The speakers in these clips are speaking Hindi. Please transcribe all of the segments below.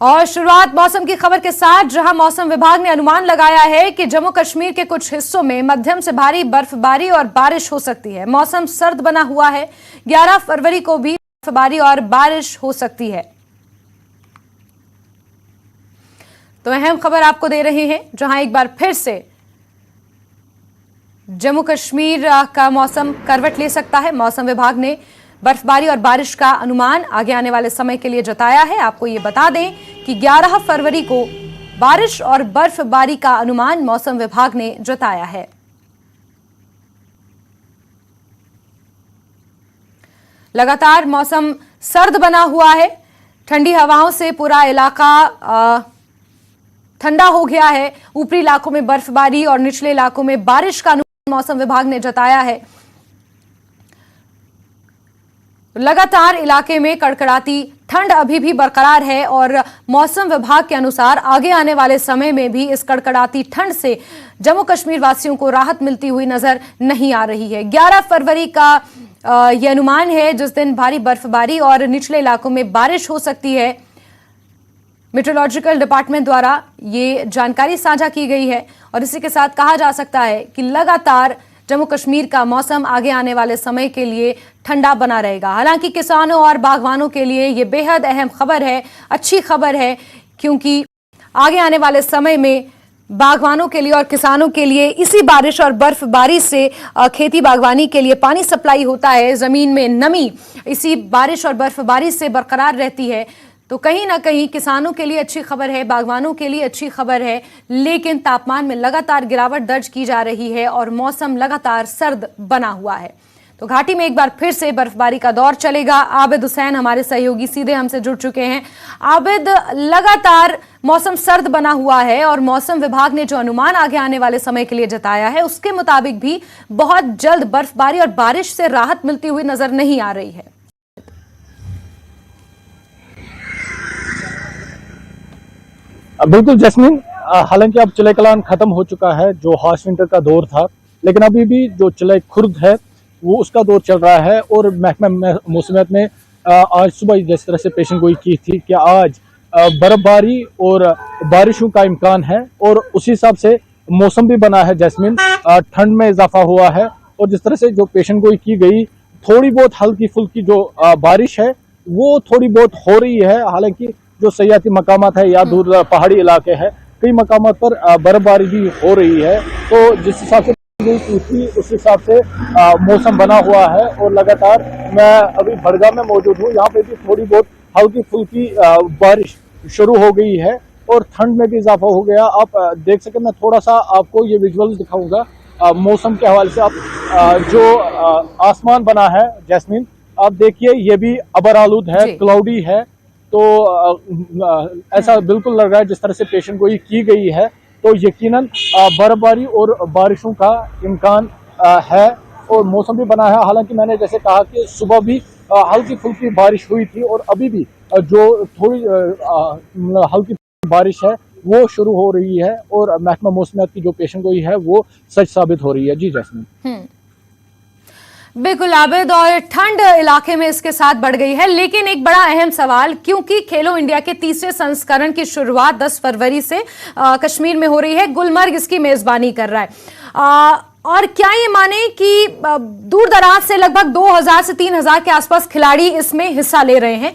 और शुरुआत मौसम की खबर के साथ, जहां मौसम विभाग ने अनुमान लगाया है कि जम्मू कश्मीर के कुछ हिस्सों में मध्यम से भारी बर्फबारी और बारिश हो सकती है। मौसम सर्द बना हुआ है। 11 फरवरी को भी बर्फबारी और बारिश हो सकती है। तो अहम खबर आपको दे रहे हैं, जहां एक बार फिर से जम्मू कश्मीर का मौसम करवट ले सकता है। मौसम विभाग ने बर्फबारी और बारिश का अनुमान आगे आने वाले समय के लिए जताया है। आपको ये बता दें कि 11 फरवरी को बारिश और बर्फबारी का अनुमान मौसम विभाग ने जताया है। लगातार मौसम सर्द बना हुआ है। ठंडी हवाओं से पूरा इलाका ठंडा हो गया है। ऊपरी इलाकों में बर्फबारी और निचले इलाकों में बारिश का अनुमान मौसम विभाग ने जताया है। लगातार इलाके में कड़कड़ाती ठंड अभी भी बरकरार है और मौसम विभाग के अनुसार आगे आने वाले समय में भी इस कड़कड़ाती ठंड से जम्मू कश्मीर वासियों को राहत मिलती हुई नजर नहीं आ रही है। 11 फरवरी का यह अनुमान है, जिस दिन भारी बर्फबारी और निचले इलाकों में बारिश हो सकती है। मेट्रोलॉजिकल डिपार्टमेंट द्वारा ये जानकारी साझा की गई है और इसी के साथ कहा जा सकता है कि लगातार जम्मू कश्मीर का मौसम आगे आने वाले समय के लिए ठंडा बना रहेगा। हालांकि किसानों और बागवानों के लिए ये बेहद अहम खबर है, अच्छी खबर है, क्योंकि आगे आने वाले समय में बागवानों के लिए और किसानों के लिए इसी बारिश और बर्फबारी से खेती बागवानी के लिए पानी सप्लाई होता है। जमीन में नमी इसी बारिश और बर्फबारी से बरकरार रहती है। तो कहीं ना कहीं किसानों के लिए अच्छी खबर है, बागवानों के लिए अच्छी खबर है। लेकिन तापमान में लगातार गिरावट दर्ज की जा रही है और मौसम लगातार सर्द बना हुआ है। तो घाटी में एक बार फिर से बर्फबारी का दौर चलेगा। आबिद हुसैन हमारे सहयोगी सीधे हमसे जुड़ चुके हैं। आबिद, लगातार मौसम सर्द बना हुआ है और मौसम विभाग ने जो अनुमान आगे आने वाले समय के लिए जताया है, उसके मुताबिक भी बहुत जल्द बर्फबारी और बारिश से राहत मिलती हुई नजर नहीं आ रही है। बिल्कुल जैस्मिन, हालांकि अब चिले कलान खत्म हो चुका है, जो हार्श विंटर का दौर था, लेकिन अभी भी जो चिले खुर्द है वो उसका दौर चल रहा है। और महकमा मौसमियात ने आज सुबह जिस तरह से पेशन गोई की थी कि आज बर्फबारी और बारिशों का इम्कान है और उसी हिसाब से मौसम भी बना है। जैस्मिन, ठंड में इजाफा हुआ है और जिस तरह से जो पेशन गोई की गई, थोड़ी बहुत हल्की फुल्की जो बारिश है वो थोड़ी बहुत हो रही है। हालांकि जो सयाहती मकामात है या दूर पहाड़ी इलाके हैं, कई मकामात पर बर्फबारी भी हो रही है। तो जिस हिसाब से उस हिसाब से मौसम बना हुआ है। और लगातार मैं अभी भड़गाम में मौजूद हूँ, यहाँ पे भी थोड़ी बहुत हल्की फुल्की बारिश शुरू हो गई है और ठंड में भी इजाफा हो गया। आप देख सके, मैं थोड़ा सा आपको ये विजुअल दिखाऊंगा मौसम के हवाले से। आप जो आसमान बना है जैस्मिन, आप देखिए, ये भी अबर आलूद है, क्लाउडी है। तो ऐसा बिल्कुल लग रहा है जिस तरह से पेशन गोई की गई है, तो यकीनन बर्फबारी और बारिशों का इम्कान है और मौसम भी बना है। हालांकि मैंने जैसे कहा कि सुबह भी हल्की फुल्की बारिश हुई थी और अभी भी जो थोड़ी हल्की बारिश है वो शुरू हो रही है और महकमा मौसमियात की जो पेशन गोई है वो सच साबित हो रही है। जी जैस्मिन। बिल्कुल आबिद, और ठंड इलाके में इसके साथ बढ़ गई है। लेकिन एक बड़ा अहम सवाल, क्योंकि खेलो इंडिया के तीसरे संस्करण की शुरुआत 10 फरवरी से कश्मीर में हो रही है। गुलमर्ग इसकी मेजबानी कर रहा है। और क्या ये माने कि दूर दराज से लगभग 2000 से 3000 के आसपास खिलाड़ी इसमें हिस्सा ले रहे हैं,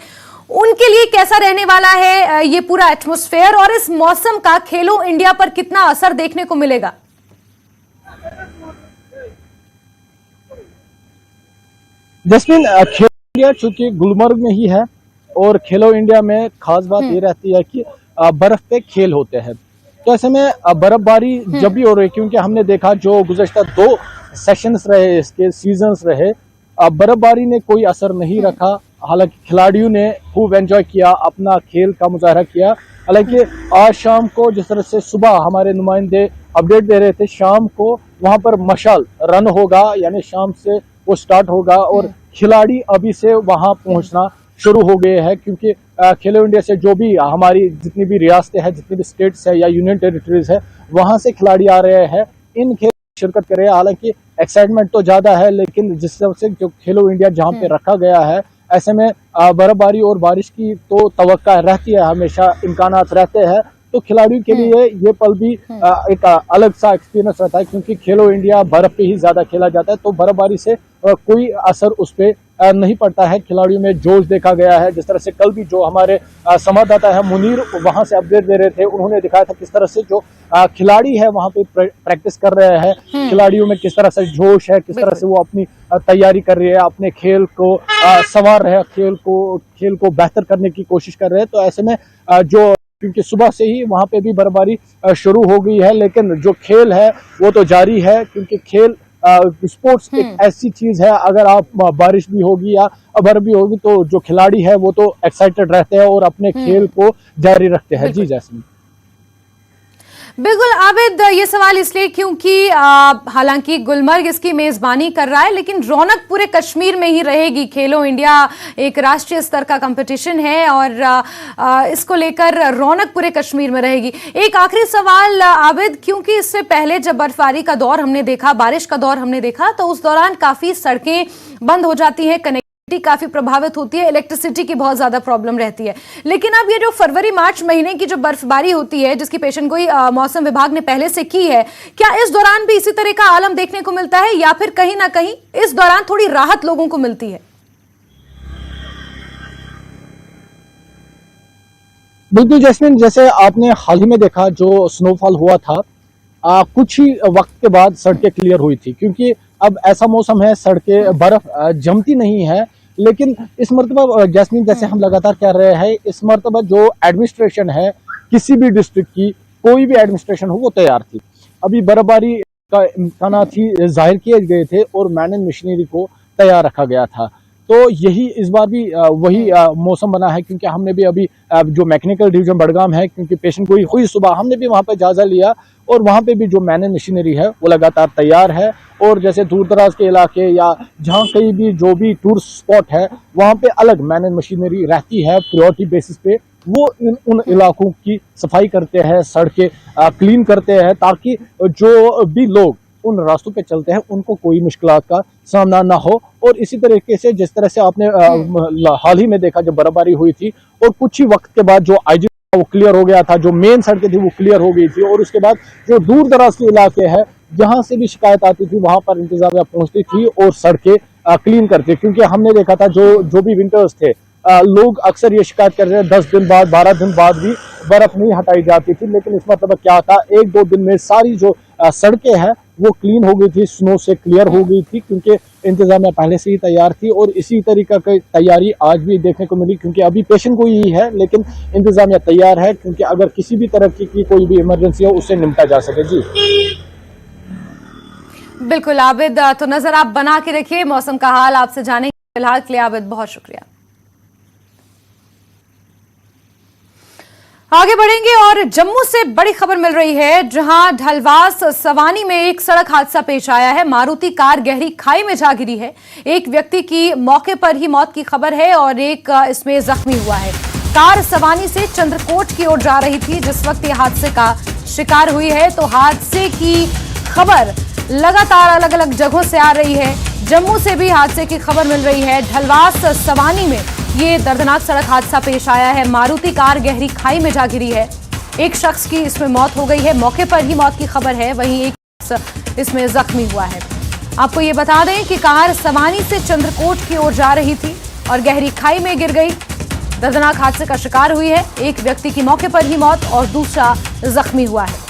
उनके लिए कैसा रहने वाला है ये पूरा एटमॉस्फेयर, और इस मौसम का खेलो इंडिया पर कितना असर देखने को मिलेगा? जैस्मिन, खेलो इंडिया चूंकि गुलमर्ग में ही है और खेलो इंडिया में खास बात ये रहती है कि बर्फ पे खेल होते हैं। तो ऐसे में बर्फबारी जब भी हो रही है, क्योंकि हमने देखा जो गुज़श्ता 2 सेशंस रहे, इसके सीजन्स रहे, बर्फबारी ने कोई असर नहीं रखा। हालांकि खिलाड़ियों ने खूब एंजॉय किया, अपना खेल का मुजाहरा किया। हालांकि आज शाम को जिस तरह से सुबह हमारे नुमाइंदे अपडेट दे रहे थे, शाम को वहां पर मशाल रन होगा, यानी शाम से वो स्टार्ट होगा और खिलाड़ी अभी से वहां पहुंचना शुरू हो गए हैं। क्योंकि खेलो इंडिया से जो भी हमारी जितनी भी रियासतें हैं, जितनी भी स्टेट्स है या यूनियन टेरिटरीज है, वहां से खिलाड़ी आ रहे हैं, इन खेल शिरकत कर रहे हैं। हालांकि एक्साइटमेंट तो ज्यादा है, लेकिन जिस तरह से जो खेलो इंडिया जहां पे रखा गया है, ऐसे में बर्फबारी और बारिश की तो तवक्का रहती है, हमेशा इम्कानात रहते हैं। तो खिलाड़ियों के लिए ये पल भी एक अलग सा एक्सपीरियंस रहता है, क्योंकि खेलो इंडिया बर्फ पे ही ज्यादा खेला जाता है, तो बर्फबारी से कोई असर उस पे नहीं पड़ता है। खिलाड़ियों में जोश देखा गया है, जिस तरह से कल भी जो हमारे संवाददाता है मुनीर वहां से अपडेट दे रहे थे, उन्होंने दिखाया था किस तरह से जो खिलाड़ी है वहां पे प्रैक्टिस कर रहे हैं, खिलाड़ियों में किस तरह से जोश है, किस तरह से वो अपनी तैयारी कर रही है, अपने खेल को संवार रहे हैं, खेल को बेहतर करने की कोशिश कर रहे हैं। तो ऐसे में जो क्योंकि सुबह से ही वहां पे भी बर्फबारी शुरू हो गई है, लेकिन जो खेल है वो तो जारी है, क्योंकि खेल स्पोर्ट्स एक ऐसी चीज है, अगर आप बारिश भी होगी या बर्फ भी होगी तो जो खिलाड़ी है वो तो एक्साइटेड रहते हैं और अपने खेल को जारी रखते हैं। जी जैस्मीन। बिल्कुल आबिद, ये सवाल इसलिए क्योंकि हालांकि गुलमर्ग इसकी मेजबानी कर रहा है, लेकिन रौनक पूरे कश्मीर में ही रहेगी। खेलो इंडिया एक राष्ट्रीय स्तर का कंपटीशन है और इसको लेकर रौनक पूरे कश्मीर में रहेगी। एक आखिरी सवाल आबिद, क्योंकि इससे पहले जब बर्फबारी का दौर हमने देखा, बारिश का दौर हमने देखा, तो उस दौरान काफी सड़कें बंद हो जाती हैं, काफी प्रभावित होती है, इलेक्ट्रिसिटी की बहुत ज्यादा प्रॉब्लम रहती है। लेकिन अब ये जो फरवरी मार्च महीने की जो बर्फबारी होती है, जिसकी पेशेंगोई मौसम विभाग ने पहले से की है, क्या इस दौरान भी इसी तरह का आलम देखने को मिलता है या फिर कहीं ना कहीं इस दौरान थोड़ी राहत लोगों को मिलती है? बिल्कुल जैस्मिन, जैसे आपने हाल ही में देखा जो स्नोफॉल हुआ था, कुछ ही वक्त के बाद सड़कें क्लियर हुई थी, क्योंकि अब ऐसा मौसम है, सड़कें बर्फ जमती नहीं है। लेकिन इस मरतबा जैस्मीन, जैसे हम लगातार कह रहे हैं, इस मरतबा जो एडमिनिस्ट्रेशन है किसी भी डिस्ट्रिक्ट की, कोई भी एडमिनिस्ट्रेशन हो, वो तैयार थी। अभी बर्फबारी का इम्कानात ही जाहिर किए गए थे और मैन एंड मशीनरी को तैयार रखा गया था। तो यही इस बार भी वही मौसम बना है, क्योंकि हमने भी अभी जो मैकेनिकल डिवीजन बड़गाम है, क्योंकि पेशेंट गोई हुई सुबह, हमने भी वहां पर जायजा लिया और वहां पे भी जो मैन एंड मशीनरी है वो लगातार तैयार है। और जैसे दूर दराज के इलाके या जहाँ कहीं भी जो भी टूरिस्ट स्पॉट है, वहां पे अलग मैन एंड मशीनरी रहती है, प्रायोरिटी बेसिस पे वो उन इलाकों की सफाई करते हैं, सड़कें क्लीन करते हैं, ताकि जो भी लोग उन रास्तों पे चलते हैं उनको कोई मुश्किलात का सामना ना हो। और इसी तरीके से जिस तरह से आपने हाल ही में देखा जब बर्फबारी हुई थी और कुछ ही वक्त के बाद जो आईजी वो क्लियर हो गया था, जो मेन सड़कें थी वो क्लियर हो गई थी, और उसके बाद जो दूर दराज के इलाके हैं जहां से भी शिकायत आती थी वहां पर इंतजामिया पहुंचती थी और सड़कें क्लीन करती। क्योंकि हमने देखा था जो भी विंटर्स थे, लोग अक्सर ये शिकायत कर रहे हैं 10 दिन बाद 12 दिन बाद भी बर्फ नहीं हटाई जाती थी, लेकिन इस मतलब क्या था, 1-2 दिन में सारी जो सड़कें हैं वो क्लीन हो गई थी, स्नो से क्लियर हो गई थी, क्योंकि इंतजामिया पहले से ही तैयार थी। और इसी तरीका की तैयारी आज भी देखने को मिली, क्योंकि अभी पेशेंट को ही है, लेकिन इंतजामिया तैयार है, क्योंकि अगर किसी भी तरह की कोई भी इमरजेंसी हो उससे निपटा जा सके। जी बिल्कुल आबिद, तो नजर आप बना के रखिए मौसम का हाल। आपसे जाने फिलहाल के लिए आबिद बहुत शुक्रिया। आगे बढ़ेंगे और जम्मू से बड़ी खबर मिल रही है, जहां ढलवास सवानी में एक सड़क हादसा पेश आया है। मारुति कार गहरी खाई में जा गिरी है। एक व्यक्ति की मौके पर ही मौत की खबर है और एक इसमें जख्मी हुआ है। कार सवानी से चंद्रकोट की ओर जा रही थी जिस वक्त यह हादसे का शिकार हुई है। तो हादसे की खबर लगातार अलग अलग जगहों से आ रही है। जम्मू से भी हादसे की खबर मिल रही है। ढलवास सवानी में ये दर्दनाक सड़क हादसा पेश आया है। मारुति कार गहरी खाई में जा गिरी है। एक शख्स की इसमें मौत हो गई है, मौके पर ही मौत की खबर है, वहीं एक शख्स इसमें जख्मी हुआ है। आपको ये बता दें कि कार सवानी से चंद्रकोट की ओर जा रही थी और गहरी खाई में गिर गई, दर्दनाक हादसे का शिकार हुई है। एक व्यक्ति की मौके पर ही मौत और दूसरा जख्मी हुआ है।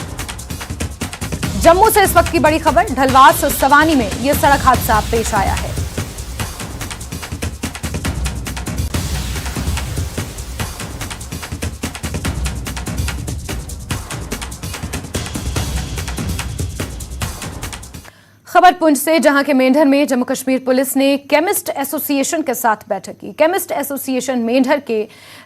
जम्मू से इस वक्त की बड़ी खबर, ढलवास सवानी में यह सड़क हादसा पेश आया है। खबर पुंछ से, जहां के मेंढर में जम्मू कश्मीर पुलिस ने केमिस्ट एसोसिएशन के साथ बैठक की। केमिस्ट एसोसिएशन मेंढर के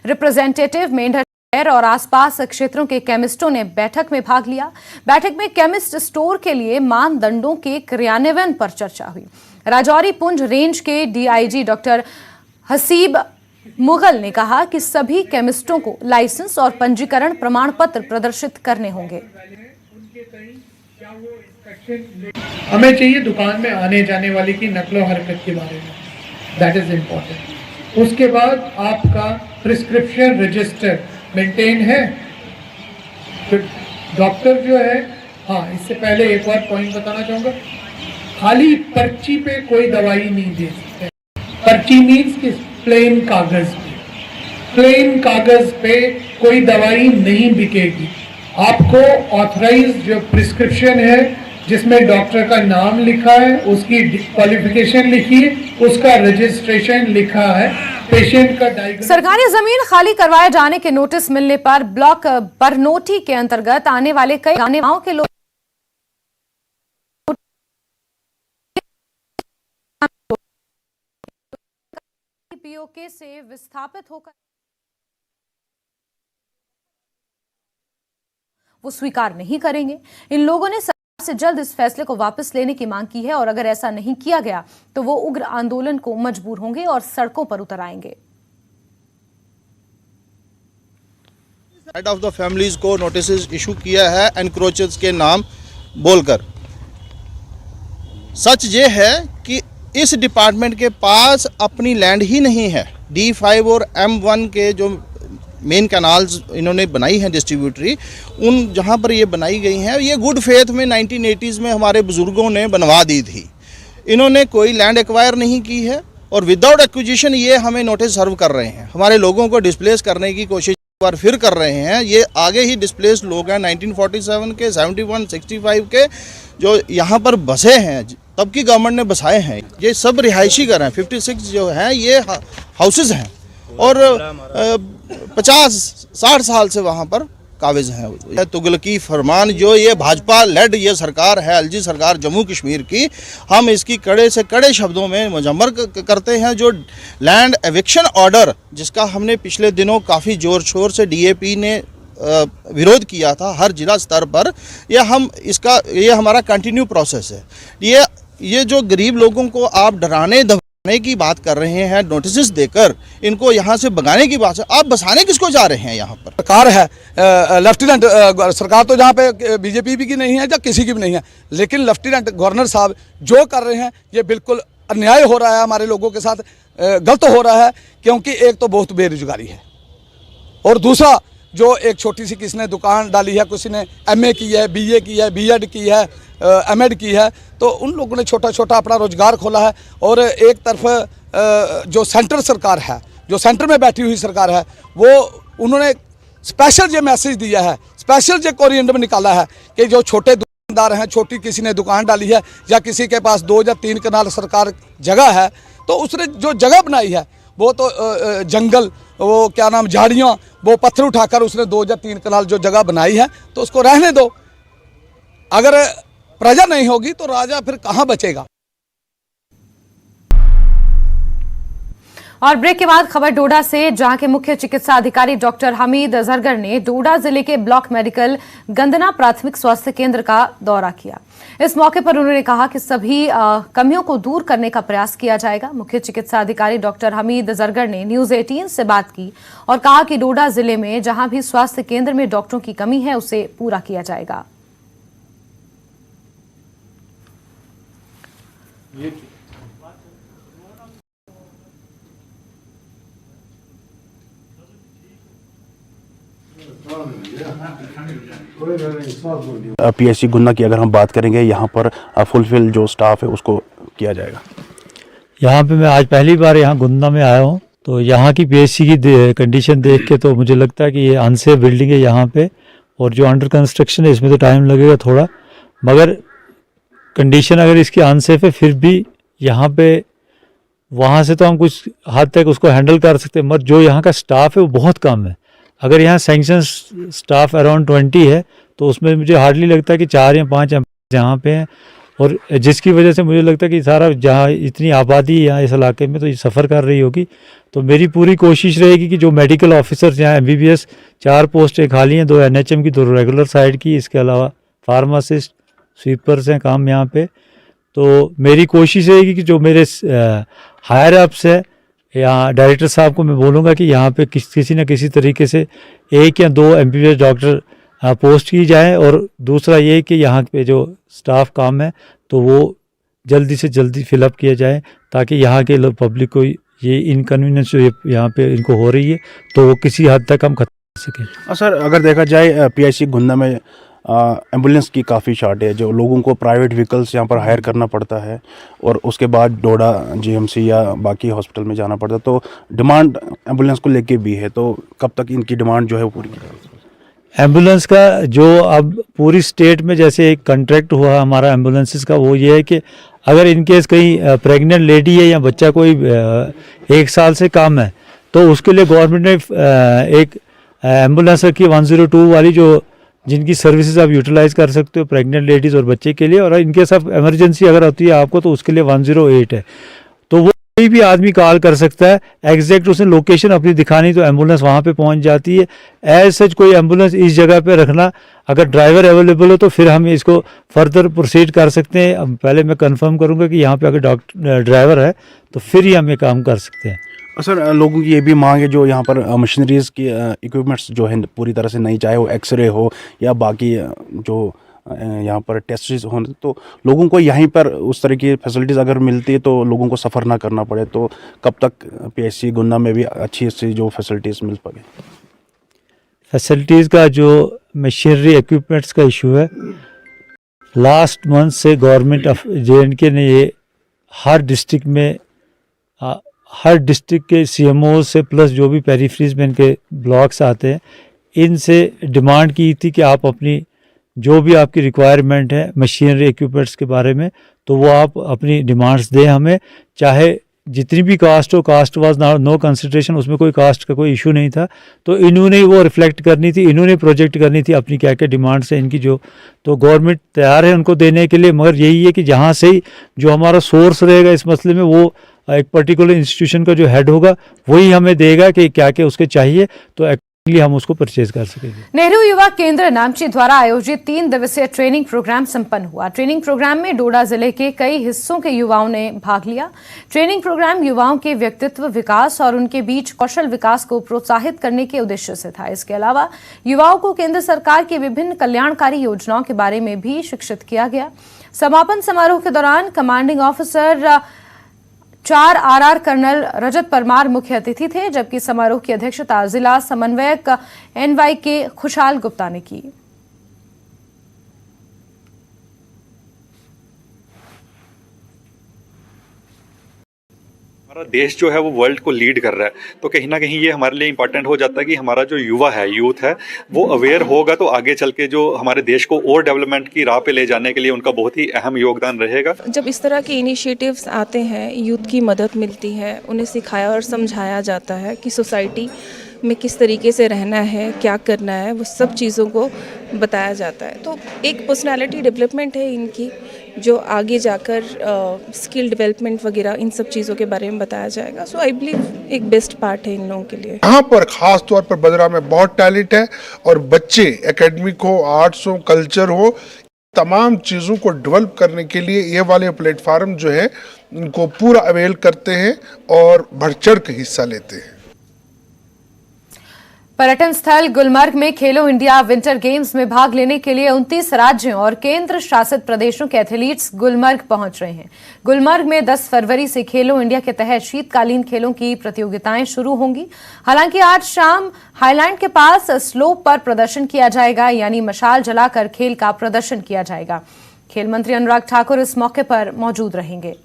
रिप्रेजेंटेटिव मेंढर और आसपास क्षेत्रों के केमिस्टों ने बैठक में भाग लिया। बैठक में केमिस्ट स्टोर के लिए मानदंडों के क्रियान्वयन पर चर्चा हुई। राजौरी पुंछ रेंज के डीआईजी डॉक्टर हसीब मुगल ने कहा कि सभी केमिस्टों को लाइसेंस और पंजीकरण प्रमाण पत्र प्रदर्शित करने होंगे। हमें चाहिए दुकान में आने जाने वाले की नकलो हरकत के बारे में, दैट इज इम्पोर्टेंट। उसके बाद आपका प्रिस्क्रिप्शन रजिस्टर मेंटेन है। तो डॉक्टर जो है, हाँ, इससे पहले एक और पॉइंट बताना चाहूँगा, खाली पर्ची पे कोई दवाई नहीं दे सकते। पर्ची मीन्स कि प्लेन कागज पे, प्लेन कागज पे कोई दवाई नहीं बिकेगी। आपको ऑथराइज्ड जो प्रिस्क्रिप्शन है जिसमें डॉक्टर का नाम लिखा है, उसकी क्वालिफिकेशन लिखी है, उसका रजिस्ट्रेशन लिखा है, पेशेंट का डायग्नोसिस। सरकारी जमीन खाली करवाए जाने के नोटिस मिलने पर ब्लॉक बरनोटी के अंतर्गत आने वाले कई गांव के लोग पीओके से विस्थापित होकर वो स्वीकार नहीं करेंगे। इन लोगों ने सरकार से जल्द इस फैसले को वापस लेने की मांग की है और अगर ऐसा नहीं किया गया तो वो उग्र आंदोलन को मजबूर होंगे और सड़कों पर उतर आएंगे। हेड ऑफ द फैमिलीज को नोटिस इशू किया है एनक्रोचर्स के नाम बोलकर। सच ये है कि इस डिपार्टमेंट के पास अपनी लैंड ही नहीं है। D5 और M1 के जो मेन कैनाल्स इन्होंने बनाई हैं डिस्ट्रीब्यूटरी, उन जहाँ पर ये बनाई गई हैं, ये गुड फेथ में 1980s में हमारे बुज़ुर्गों ने बनवा दी थी। इन्होंने कोई लैंड एक्वायर नहीं की है और विदाउट एक्विजिशन ये हमें नोटिस सर्व कर रहे हैं। हमारे लोगों को डिस्प्लेस करने की कोशिश बार फिर कर रहे हैं। ये आगे ही डिस्प्लेस लोग हैं 1947 के, 71, 65 के, जो यहाँ पर बसे हैं, तब की गवर्नमेंट ने बसाए हैं। ये सब रिहायशी घर हैं। 56 जो हैं ये हाउसेस हैं और 50-60 साल से वहाँ पर काबिज हैं। तुगलकी फरमान जो ये भाजपा लेड ये सरकार है, एलजी सरकार जम्मू कश्मीर की, हम इसकी कड़े से कड़े शब्दों में मुजम्मर करते हैं। जो लैंड एविक्शन ऑर्डर जिसका हमने पिछले दिनों काफ़ी ज़ोर शोर से DAP ने विरोध किया था हर जिला स्तर पर, ये हमारा कंटिन्यू प्रोसेस है। ये जो गरीब लोगों को आप डराने धमकाने की बात कर रहे हैं, नोटिस देकर इनको यहाँ से भगाने की बात है, आप बसाने किसको जा रहे हैं? यहाँ पर सरकार है, लेफ्टिनेंट सरकार तो जहाँ पे बीजेपी की नहीं है या किसी की भी नहीं है, लेकिन लेफ्टिनेंट गवर्नर साहब जो कर रहे हैं ये बिल्कुल अन्याय हो रहा है, हमारे लोगों के साथ गलत हो रहा है। क्योंकि एक तो बहुत बेरोजगारी है और दूसरा जो एक छोटी सी किसी ने दुकान डाली है, किसी ने MA की है, BA की है, B.Ed की है, M.Ed की है, तो उन लोगों ने छोटा छोटा अपना रोजगार खोला है। और एक तरफ जो सेंटर सरकार है, जो सेंटर में बैठी हुई सरकार है, वो उन्होंने स्पेशल ये मैसेज दिया है, स्पेशल ये कोरिएंडर में निकाला है कि जो छोटे दुकानदार हैं, छोटी किसी ने दुकान डाली है या किसी के पास 2 या 3 कनाल सरकार जगह है, तो उसने जो जगह बनाई है वो तो जंगल, वो क्या नाम, झाड़ियाँ, वो पत्थर उठाकर उसने 2 या 3 कनाल जो जगह बनाई है तो उसको रहने दो। अगर प्रजा नहीं होगी तो राजा फिर कहाँ बचेगा? और ब्रेक के बाद खबर डोडा से, जहां के मुख्य चिकित्सा अधिकारी डॉक्टर हमीद जरगर ने डोडा जिले के ब्लॉक मेडिकल गंदना प्राथमिक स्वास्थ्य केंद्र का दौरा किया। इस मौके पर उन्होंने कहा कि सभी कमियों को दूर करने का प्रयास किया जाएगा। मुख्य चिकित्सा अधिकारी डॉक्टर हमीद जरगर ने न्यूज 18 से बात की और कहा कि डोडा जिले में जहां भी स्वास्थ्य केंद्र में डॉक्टरों की कमी है उसे पूरा किया जाएगा। PSC गुन्ना की अगर हम बात करेंगे, यहाँ पर फुलफिल जो स्टाफ है उसको किया जाएगा। यहाँ पे मैं आज पहली बार यहाँ गुन्ना में आया हूँ, तो यहाँ की PSC की कंडीशन देख के तो मुझे लगता है कि ये अनसेफ बिल्डिंग है यहाँ पे, और जो अंडर कंस्ट्रक्शन है इसमें तो टाइम लगेगा थोड़ा, मगर कंडीशन अगर इसकी अनसेफ है फिर भी यहाँ पे वहाँ से तो हम कुछ हद तक उसको हैंडल कर सकते हैं, मगर जो यहाँ का स्टाफ है वो बहुत कम है। अगर यहाँ सैंक्शन स्टाफ अराउंड 20 है तो उसमें मुझे हार्डली लगता है कि 4 या 5 यहाँ पे हैं, और जिसकी वजह से मुझे लगता है कि सारा जहाँ इतनी आबादी यहाँ इस इलाके में तो ये सफ़र कर रही होगी। तो मेरी पूरी कोशिश रहेगी कि जो मेडिकल ऑफिसर्स यहाँ MBBS 4 पोस्टें खाली हैं, 2 NHM की, 2 रेगुलर साइड की, इसके अलावा फार्मासिस्ट, स्वीपर्स हैं काम यहाँ पे। तो मेरी कोशिश रहेगी कि जो मेरे हायर अप्स है या डायरेक्टर साहब को मैं बोलूँगा कि यहाँ पे किसी न किसी तरीके से 1 या 2 MBBS डॉक्टर पोस्ट की जाए, और दूसरा ये कि यहाँ पे जो स्टाफ काम है तो वो जल्दी से जल्दी फिलअप किया जाए ताकि यहाँ के लोग पब्लिक को ये इनकन्वीनियंस जो यहाँ पे इनको हो रही है तो वो किसी हद तक हम खत्म कर सकें। सर अगर देखा जाए पीआईसी गुंदा में एम्बुलेंस की काफ़ी शॉर्टेज है, जो लोगों को प्राइवेट व्हीकल्स यहाँ पर हायर करना पड़ता है और उसके बाद डोडा जीएमसी या बाकी हॉस्पिटल में जाना पड़ता है, तो डिमांड एम्बुलेंस को लेके भी है, तो कब तक इनकी डिमांड जो है वो पूरी की जाएगी? एम्बुलेंस का जो अब पूरी स्टेट में जैसे एक कॉन्ट्रैक्ट हुआ हमारा एम्बुलेंसेस का, वो ये है कि अगर इनकेस कहीं प्रेग्नेंट लेडी है या बच्चा कोई 1 साल से कम है तो उसके लिए गवर्नमेंट ने एक एम्बुलेंस रखी 102 वाली, जो जिनकी सर्विसेज आप यूटिलाइज कर सकते हो प्रेग्नेंट लेडीज़ और बच्चे के लिए, और इनकेस ऑफ इमरजेंसी अगर होती है आपको तो उसके लिए 108 है। तो वो कोई भी आदमी कॉल कर सकता है, एग्जैक्ट उसने लोकेशन अपनी दिखानी तो एम्बुलेंस वहाँ पे पहुँच जाती है। एज सच कोई एम्बुलेंस इस जगह पे रखना, अगर ड्राइवर अवेलेबल हो तो फिर हम इसको फर्दर प्रोसीड कर सकते हैं। अब पहले मैं कंफर्म करूँगा कि यहाँ पे अगर ड्राइवर है तो फिर ही हम ये काम कर सकते हैं। सर लोगों की ये भी मांग है जो यहाँ पर मशीनरीज की इक्विपमेंट्स जो है पूरी तरह से नहीं, चाहे वो एक्सरे हो या बाकी जो यहाँ पर टेस्ट हो, तो लोगों को यहीं पर उस तरह की फैसिलिटीज़ अगर मिलती है तो लोगों को सफ़र ना करना पड़े, तो कब तक पीएचसी गुन्ना में भी अच्छी अच्छी जो फैसिलिटीज़ मिल पाए? फैसिलिटीज़ का जो मशीनरी इक्विपमेंट्स का इशू है, लास्ट मंथ से गवर्नमेंट ऑफ JNK ने ये हर डिस्ट्रिक्ट में हर डिस्ट्रिक्ट के CMO से प्लस जो भी पेरीफ्रीज में इनके ब्लॉक्स आते हैं, इनसे डिमांड की थी कि आप अपनी जो भी आपकी रिक्वायरमेंट है मशीनरी इक्विपमेंट्स के बारे में, तो वो आप अपनी डिमांड्स दें हमें, चाहे जितनी भी कास्ट हो। कास्ट वाज नो कंसिडरेशन, उसमें कोई कास्ट का कोई इशू नहीं था। तो इन्होंने वो रिफ्लेक्ट करनी थी, इन्होंने प्रोजेक्ट करनी थी अपनी क्या क्या डिमांड्स है इनकी, जो तो गवर्नमेंट तैयार है उनको देने के लिए। मगर यही है कि जहाँ से ही जो हमारा सोर्स रहेगा इस मसले में, वो एक पर्टिकुलर इंस्टीट्यूशन का जो हेड होगा वही हमें देगा कि क्या क्या उसके चाहिए, तो एक्चुअली हम उसको परचेज कर सकेंगे। नेहरू युवा केंद्र नामची द्वारा आयोजित 3 दिवसीय ट्रेनिंग प्रोग्राम संपन्न हुआ। ट्रेनिंग प्रोग्राम में डोडा जिले के कई हिस्सों के युवाओं ने भाग लिया। ट्रेनिंग प्रोग्राम युवाओं के व्यक्तित्व विकास और उनके बीच कौशल विकास को प्रोत्साहित करने के उद्देश्य से था। इसके अलावा युवाओं को केंद्र सरकार की विभिन्न कल्याणकारी योजनाओं के बारे में भी शिक्षित किया गया। समापन समारोह के दौरान कमांडिंग ऑफिसर 4 RR कर्नल रजत परमार मुख्य अतिथि थे, जबकि समारोह की अध्यक्षता जिला समन्वयक NYK खुशहाल गुप्ता ने की। हमारा देश जो है वो वर्ल्ड को लीड कर रहा है, तो कहीं ना कहीं ये हमारे लिए इम्पॉर्टेंट हो जाता है कि हमारा जो युवा है, यूथ है, वो अवेयर होगा तो आगे चल के जो हमारे देश को और डेवलपमेंट की राह पे ले जाने के लिए उनका बहुत ही अहम योगदान रहेगा। जब इस तरह के इनिशिएटिव्स आते हैं, यूथ की मदद मिलती है, उन्हें सिखाया और समझाया जाता है कि सोसाइटी में किस तरीके से रहना है, क्या करना है, वो सब चीज़ों को बताया जाता है। तो एक पर्सनालिटी डेवलपमेंट है इनकी, जो आगे जाकर स्किल डेवलपमेंट वगैरह इन सब चीज़ों के बारे में बताया जाएगा। सो आई बिलीव एक बेस्ट पार्ट है इन लोगों के लिए। यहाँ पर खास तौर पर बदरा में बहुत टैलेंट है और बच्चे एकेडमिक हो, आर्ट्स हो, कल्चर हो, तमाम चीज़ों को डेवलप करने के लिए ये वाले प्लेटफार्म जो है इनको पूरा अवेल करते हैं और बढ़ चढ़ के हिस्सा लेते हैं। पर्यटन स्थल गुलमर्ग में खेलो इंडिया विंटर गेम्स में भाग लेने के लिए 29 राज्यों और केंद्र शासित प्रदेशों के एथलीट्स गुलमर्ग पहुंच रहे हैं। गुलमर्ग में 10 फरवरी से खेलो इंडिया के तहत शीतकालीन खेलों की प्रतियोगिताएं शुरू होंगी। हालांकि आज शाम हाईलैंड के पास स्लोप पर प्रदर्शन किया जाएगा, यानी मशाल जलाकर खेल का प्रदर्शन किया जाएगा। खेल मंत्री अनुराग ठाकुर इस मौके पर मौजूद रहेंगे।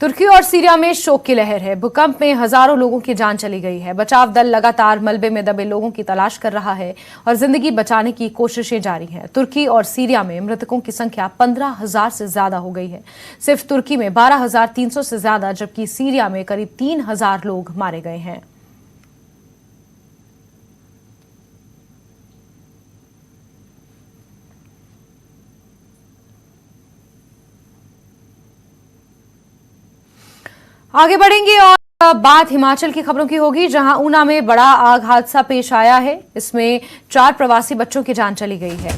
तुर्की और सीरिया में शोक की लहर है। भूकंप में हजारों लोगों की जान चली गई है। बचाव दल लगातार मलबे में दबे लोगों की तलाश कर रहा है और जिंदगी बचाने की कोशिशें जारी हैं। तुर्की और सीरिया में मृतकों की संख्या 15,000 से ज्यादा हो गई है। सिर्फ तुर्की में 12,300 से ज्यादा, जबकि सीरिया में करीब 3,000 लोग मारे गए हैं। आगे बढ़ेंगे और बात हिमाचल की खबरों की होगी, जहां ऊना में बड़ा आग हादसा पेश आया है। इसमें 4 प्रवासी बच्चों की जान चली गई है।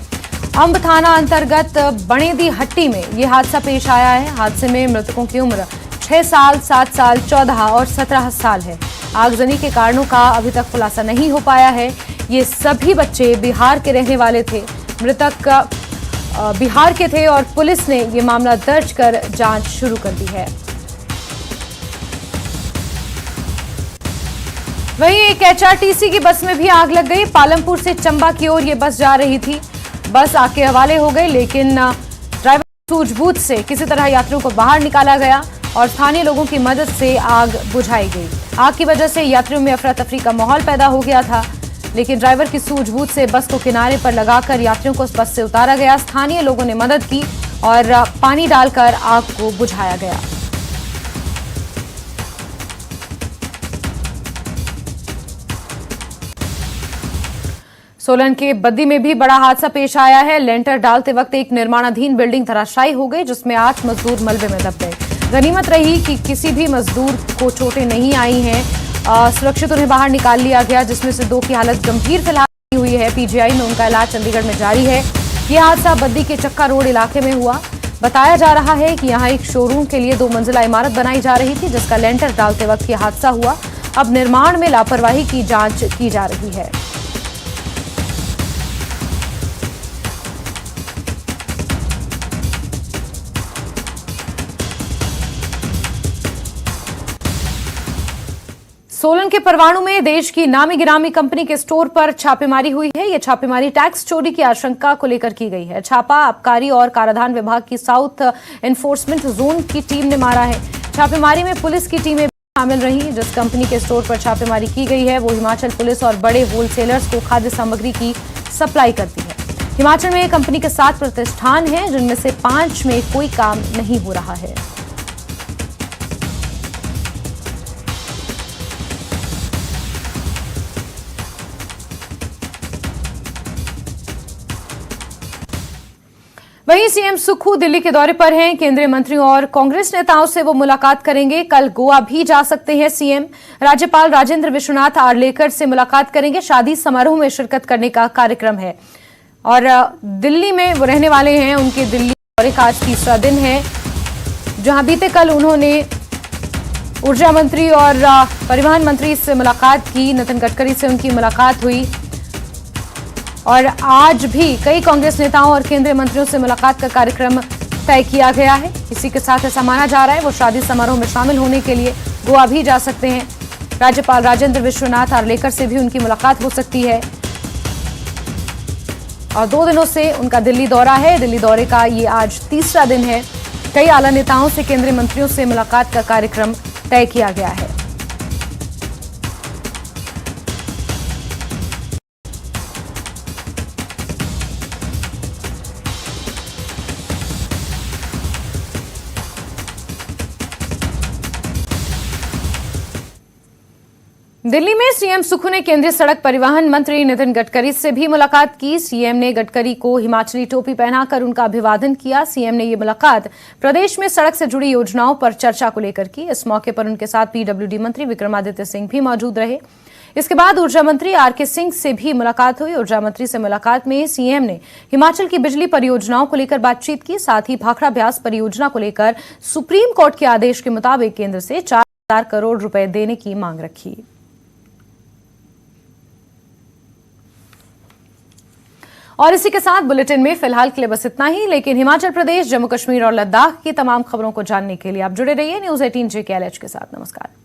अंब थाना अंतर्गत बणेदी हट्टी में यह हादसा पेश आया है। हादसे में मृतकों की उम्र 6 साल, 7 साल, 14 और 17 साल है। आगजनी के कारणों का अभी तक खुलासा नहीं हो पाया है। ये सभी बच्चे बिहार के रहने वाले थे। मृतक बिहार के थे और पुलिस ने ये मामला दर्ज कर जांच शुरू कर दी है। वहीं एक HRTC की बस में भी आग लग गई। पालमपुर से चंबा की ओर ये बस जा रही थी। बस आग के हवाले हो गई, लेकिन ड्राइवर सूझबूझ से किसी तरह यात्रियों को बाहर निकाला गया और स्थानीय लोगों की मदद से आग बुझाई गई। आग की वजह से यात्रियों में अफरा तफरी का माहौल पैदा हो गया था, लेकिन ड्राइवर की सूझबूझ से बस को किनारे पर लगाकर यात्रियों को बस से उतारा गया। स्थानीय लोगों ने मदद की और पानी डालकर आग को बुझाया गया। सोलन के बद्दी में भी बड़ा हादसा पेश आया है। लेंटर डालते वक्त एक निर्माणाधीन बिल्डिंग धराशायी हो गई, जिसमें 8 मजदूर मलबे में दब गए। गनीमत रही कि किसी भी मजदूर को चोटें नहीं आई हैं। सुरक्षित उन्हें बाहर निकाल लिया गया, जिसमें से 2 की हालत गंभीर फिलहाल हुई है। PGI में उनका इलाज चंडीगढ़ में जारी है। यह हादसा बद्दी के चक्का रोड इलाके में हुआ। बताया जा रहा है कि यहाँ एक शोरूम के लिए 2 मंजिला इमारत बनाई जा रही थी, जिसका लेंटर डालते वक्त यह हादसा हुआ। अब निर्माण में लापरवाही की जांच की जा रही है। सोलन के परवाणु में देश की नामी गिरामी कंपनी के स्टोर पर छापेमारी हुई है। यह छापेमारी टैक्स चोरी की आशंका को लेकर की गई है। छापा आबकारी और कराधान विभाग की साउथ एनफोर्समेंट जोन की टीम ने मारा है। छापेमारी में पुलिस की टीमें शामिल रही। जिस कंपनी के स्टोर पर छापेमारी की गई है वो हिमाचल पुलिस और बड़े होलसेलर्स को खाद्य सामग्री की सप्लाई करती है। हिमाचल में कंपनी के 7 प्रतिष्ठान हैं, जिनमें से 5 में कोई काम नहीं हो रहा है। वहीं सीएम सुक्खू दिल्ली के दौरे पर हैं। केंद्रीय मंत्रियों और कांग्रेस नेताओं से वो मुलाकात करेंगे। कल गोवा भी जा सकते हैं सीएम। राज्यपाल राजेंद्र विश्वनाथ आर्लेकर से मुलाकात करेंगे। शादी समारोह में शिरकत करने का कार्यक्रम है और दिल्ली में वो रहने वाले हैं। उनके दिल्ली दौरे का आज 3रा दिन है, जहां बीते कल उन्होंने ऊर्जा मंत्री और परिवहन मंत्री से मुलाकात की। नितिन गडकरी से उनकी मुलाकात हुई और आज भी कई कांग्रेस नेताओं और केंद्रीय मंत्रियों से मुलाकात का कार्यक्रम तय किया गया है। इसी के साथ ऐसा माना जा रहा है वो शादी समारोह में शामिल होने के लिए गोवा भी जा सकते हैं। राज्यपाल राजेंद्र विश्वनाथ आर्लेकर से भी उनकी मुलाकात हो सकती है और 2 दिनों से उनका दिल्ली दौरा है। दिल्ली दौरे का ये आज 3रा दिन है। कई आला नेताओं से, केंद्रीय मंत्रियों से मुलाकात का कार्यक्रम तय किया गया है। दिल्ली में सीएम सुक्खू ने केंद्रीय सड़क परिवहन मंत्री नितिन गडकरी से भी मुलाकात की। सीएम ने गडकरी को हिमाचली टोपी पहनाकर उनका अभिवादन किया। सीएम ने ये मुलाकात प्रदेश में सड़क से जुड़ी योजनाओं पर चर्चा को लेकर की। इस मौके पर उनके साथ PWD मंत्री विक्रमादित्य सिंह भी मौजूद रहे। इसके बाद ऊर्जा मंत्री RK सिंह से भी मुलाकात हुई। ऊर्जा मंत्री से मुलाकात में सीएम ने हिमाचल की बिजली परियोजनाओं को लेकर बातचीत की। साथ ही भाखड़ा ब्यास परियोजना को लेकर सुप्रीम कोर्ट के आदेश के मुताबिक केंद्र से 4,000 करोड़ रुपए देने की मांग रखी। और इसी के साथ बुलेटिन में फिलहाल के लिए बस इतना ही, लेकिन हिमाचल प्रदेश, जम्मू कश्मीर और लद्दाख की तमाम खबरों को जानने के लिए आप जुड़े रहिए न्यूज़ 18 JKLH के साथ। नमस्कार।